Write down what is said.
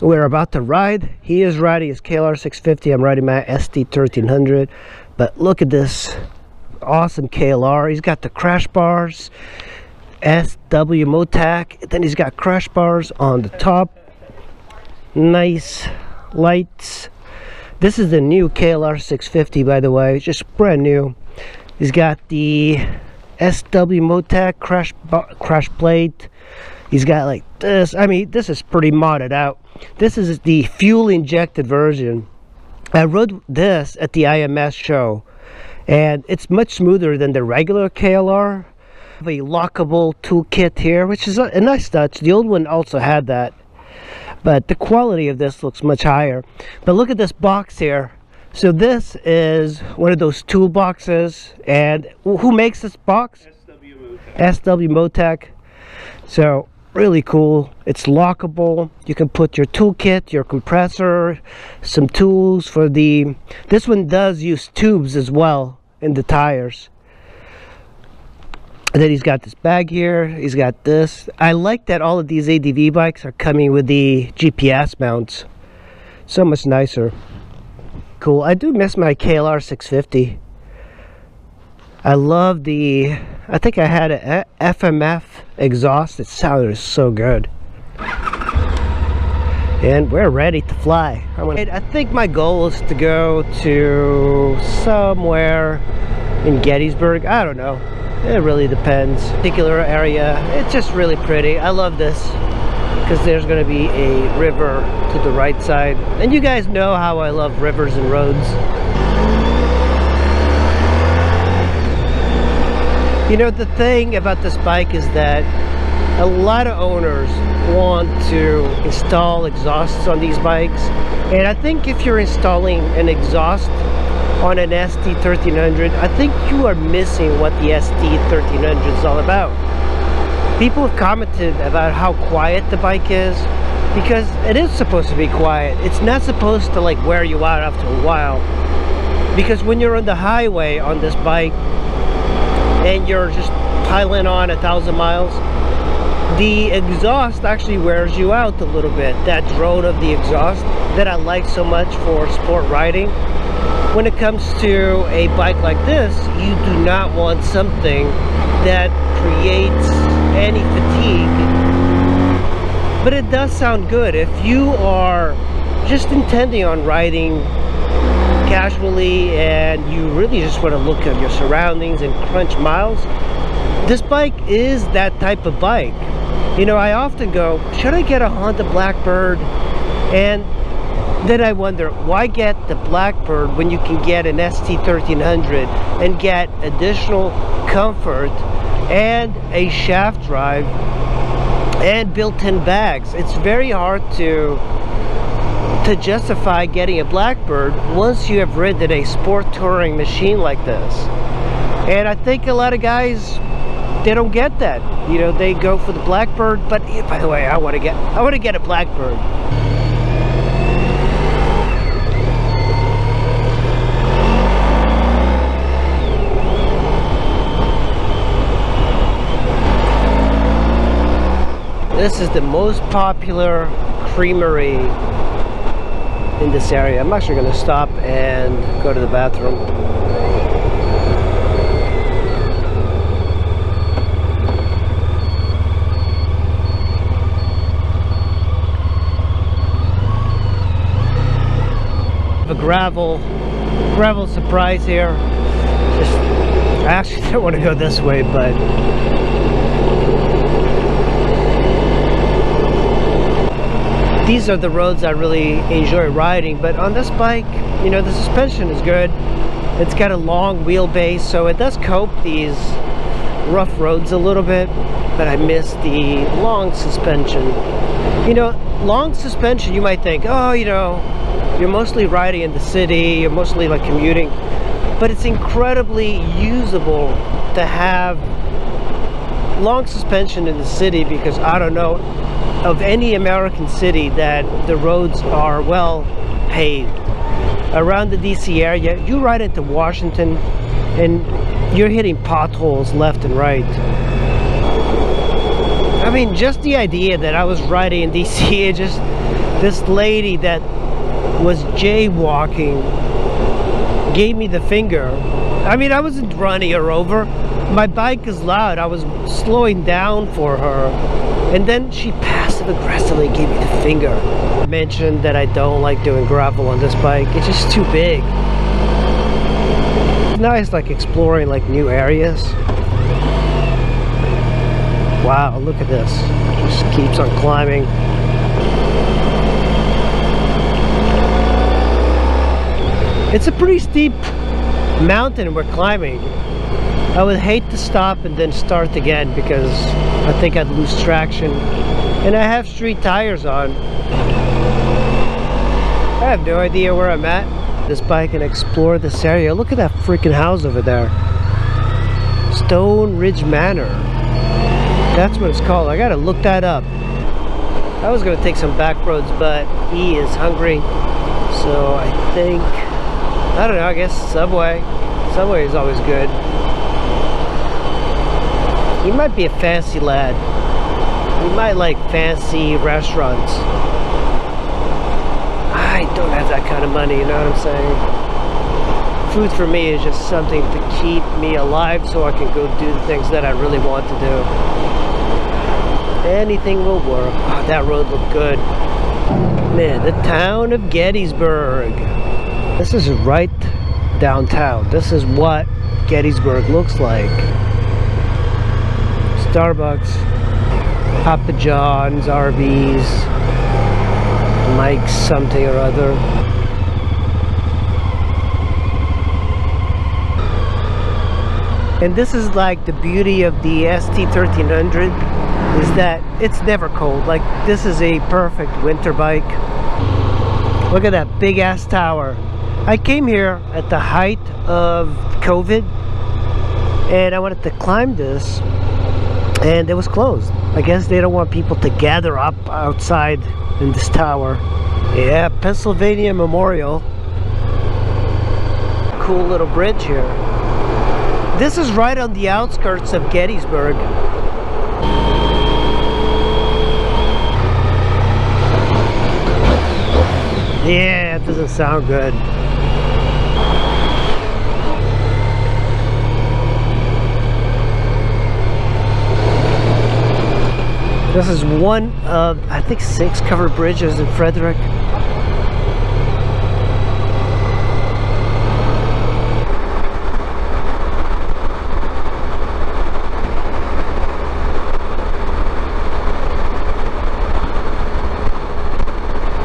we're about to ride. He is riding his KLR650. I'm riding my St1300. But look at this awesome KLR. He's got the crash bars, SW Motac. Then he's got crash bars on the top. Nice lights. This is the new KLR650, by the way. It's just brand new. He's got the SW Motac crash plate. He's got like this. I mean, this is pretty modded out. This is the fuel injected version. I rode this at the IMS show, and it's much smoother than the regular KLR. A lockable toolkit here, which is a nice touch. The old one also had that, but the quality of this looks much higher. But look at this box here. So this is one of those toolboxes, and who makes this box? SW Motac. So really cool. It's lockable. You can put your toolkit, your compressor, some tools for the... This one does use tubes as well in the tires. And then he's got this bag here. He's got this. I like that all of these ADV bikes are coming with the GPS mounts. So much nicer. Cool. I do miss my KLR650. I love the... I think I had a FMF exhaust. It sounded so good. And we're ready to fly. I think my goal is to go to somewhere in Gettysburg. I don't know. It really depends. Particular area. It's just really pretty. I love this because there's going to be a river to the right side. And you guys know how I love rivers and roads. You know, the thing about this bike is that a lot of owners want to install exhausts on these bikes. And I think if you're installing an exhaust on an St1300, I think you are missing what the St1300 is all about. People have commented about how quiet the bike is, because it is supposed to be quiet. It's not supposed to like wear you out after a while, because when you're on the highway on this bike and you're just piling on 1,000 miles, the exhaust actually wears you out a little bit. That drone of the exhaust that I like so much for sport riding. When it comes to a bike like this, you do not want something that creates any fatigue. But it does sound good if you are just intending on riding casually and you really just want to look at your surroundings and crunch miles. This bike is that type of bike. You know, I often go, should I get a Honda Blackbird? And then I wonder, why get the Blackbird when you can get an St1300 and get additional comfort and a shaft drive and built-in bags? It's very hard to justify getting a Blackbird once you have ridden a sport touring machine like this. And I think a lot of guys, they don't get that. You know, they go for the Blackbird, but by the way, I want to get a Blackbird. This is the most popular creamery in this area. I'm actually going to stop and go to the bathroom. A gravel surprise here. I actually don't want to go this way, but these are the roads I really enjoy riding. But on this bike, you know, the suspension is good. It's got a long wheelbase, so it does cope these rough roads a little bit, but I miss the long suspension. You know, long suspension, you might think, oh, you know, you're mostly riding in the city, you're mostly like commuting, but it's incredibly usable to have long suspension in the city, because I don't know of any American city that the roads are well paved. Around the DC area, you ride into Washington and you're hitting potholes left and right. I mean, just the idea that I was riding in DC, This lady that was jaywalking gave me the finger. I mean, I wasn't running her over. My bike is loud. I was slowing down for her. And then she passive aggressively gave me the finger. I mentioned that I don't like doing gravel on this bike. It's just too big. It's nice like exploring like new areas. Wow, look at this. Just keeps on climbing. It's a pretty steep mountain we're climbing. I would hate to stop and then start again because I think I'd lose traction. And I have street tires on. I have no idea where I'm at. This bike and explore this area. Look at that freaking house over there. Stone Ridge Manor. That's what it's called. I gotta look that up. I was gonna take some back roads, but he is hungry. So I think, I don't know, I guess Subway. Subway is always good. He might be a fancy lad. He might like fancy restaurants. I don't have that kind of money, you know what I'm saying? Food for me is just something to keep me alive so I can go do the things that I really want to do. Anything will work. Oh, that road looked good. Man, the town of Gettysburg. This is right downtown. This is what Gettysburg looks like. Starbucks, Papa John's, Arby's, Mike's something or other. And this is like the beauty of the St1300 is that it's never cold. Like this is a perfect winter bike. Look at that big ass tower. I came here at the height of COVID and I wanted to climb this and it was closed. I guess they don't want people to gather up outside in this tower. Yeah, Pennsylvania Memorial. Cool little bridge here. This is right on the outskirts of Gettysburg. Yeah, it doesn't sound good. This is one of, I think, 6 covered bridges in Frederick.